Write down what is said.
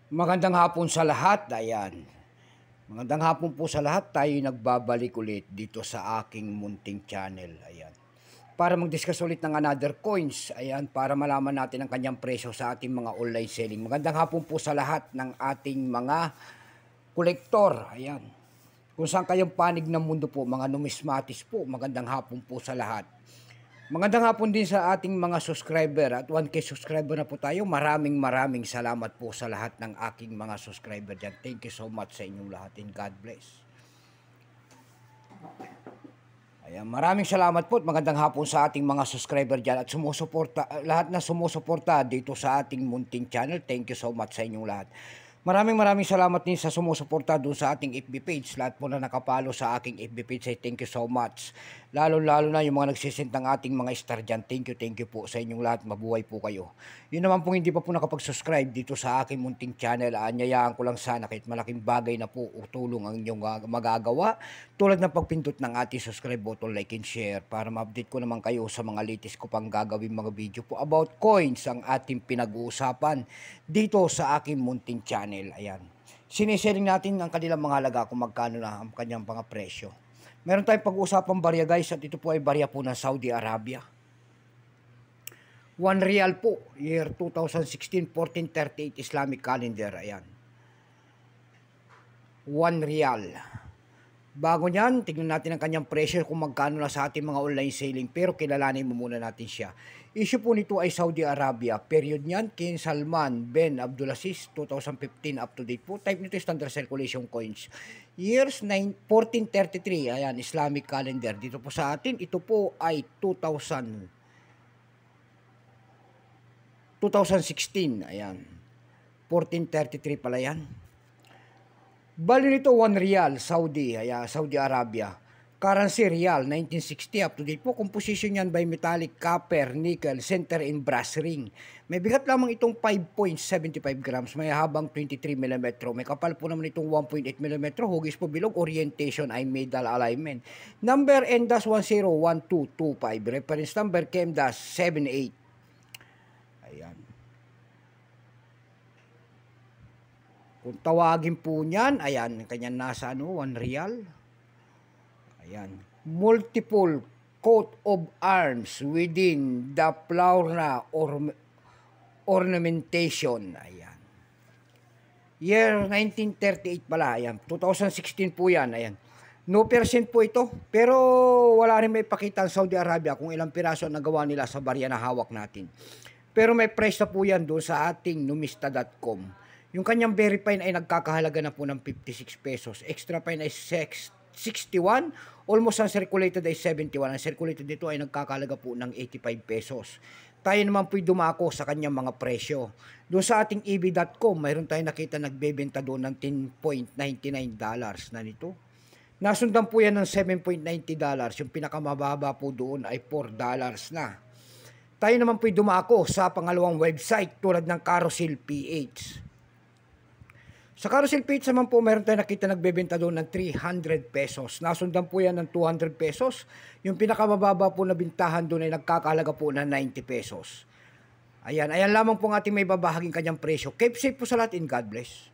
Magandang hapon sa lahat, ayan. Magandang hapon po sa lahat, tayo nagbabalik ulit dito sa aking munting channel, ayan. Para mag-discuss ulit ng another coins, ayan, para malaman natin ang kanyang presyo sa ating mga online selling. Magandang hapon po sa lahat ng ating mga kolektor, ayan. Kung saan kayong panig ng mundo po, mga numismatis po, magandang hapon po sa lahat. Magandang hapon din sa ating mga subscriber at 1K subscriber na po tayo. Maraming salamat po sa lahat ng aking mga subscriber dyan. Thank you so much sa inyong lahat and God bless. Ayan, maraming salamat po at magandang hapon sa ating mga subscriber dyan at sumusuporta, lahat na sumusuporta dito sa ating munting channel. Thank you so much sa inyong lahat. Maraming salamat din sa sumusuporta doon sa ating FB page. Lahat po na nakapalo sa aking FB page, say thank you so much. Lalo na yung mga nagsisend ng ating mga star dyan. Thank you po sa inyong lahat. Mabuhay po kayo. Yun naman po hindi pa po nakapag-subscribe dito sa aking munting channel. Anyayaan ko lang sana kahit malaking bagay na po o tulong ang inyong magagawa. Tulad ng pagpindot ng ating subscribe button, like and share para ma-update ko naman kayo sa mga latest ko pang gagawin mga video po about coins ang ating pinag-uusapan dito sa aking munting channel. Ayan. Sineselling natin ang kanilang mga halaga kung magkano na ang kanyang mga presyo. Meron tayong pag-uusapang barya guys at ito po ay barya po ng Saudi Arabia. 1 real po, year 2016, 1438 Islamic calendar. Ayan. 1 real. Bago niyan, tignan natin ang kanyang presyo kung magkano na sa ating mga online selling. Pero kilalanin mo muna natin siya. Issue po nito ay Saudi Arabia. Period niyan, King Salman bin Abdulaziz, 2015 up to date po. Type nito standard circulation coins. Years 1433, ayan, Islamic calendar. Dito po sa atin, ito po ay 2016, ayan. 1433 pala yan. Bali nito 1 real, Saudi Arabia. Currency real, 1960 up to date po. Composition yan by metallic, copper, nickel, center and brass ring. May bigat lamang itong 5.75 grams. May habang 23 mm. May kapal po naman itong 1.8 mm. Hugis po bilog. Orientation ay middle alignment. Number N-101225. Reference number KM-78. Ayan. Kung tawagin po niyan, ayan, kanya nasa 1 real. Ayan. Multiple coat of arms within the flower ornamentation. Ayan. Year 1938 pala. Ayan. 2016 po yan. Ayan. No percent po ito. Pero wala rin may pakita ang Saudi Arabia kung ilang piraso ang nagawa nila sa barya na hawak natin. Pero may price na po yan doon sa ating numista.com. Yung kanyang very fine ay nagkakahalaga na po ng 56 pesos. Extra fine ay 61. Almost ang circulated ay 71. Ang circulated dito ay nagkakahalaga po ng 85 pesos. Tayo naman po'y dumako sa kanyang mga presyo. Doon sa ating EB.com, mayroon tayong nakita nagbebenta doon ng $10.99 na nito. Nasundan po yan ng $7.90. Yung pinakamababa po doon ay $4 na. Tayo naman po'y dumako sa pangalawang website tulad ng Carousel PH. Sa Carousel PH naman po, meron tayo nakita nagbebenta doon ng 300 pesos. Nasundan po yan ng 200 pesos. Yung pinakamababa po na bintahan doon ay nagkakahalaga po ng 90 pesos. Ayan lamang po ang ating may babahaging kanyang presyo. Keep safe po sa lahat and God bless.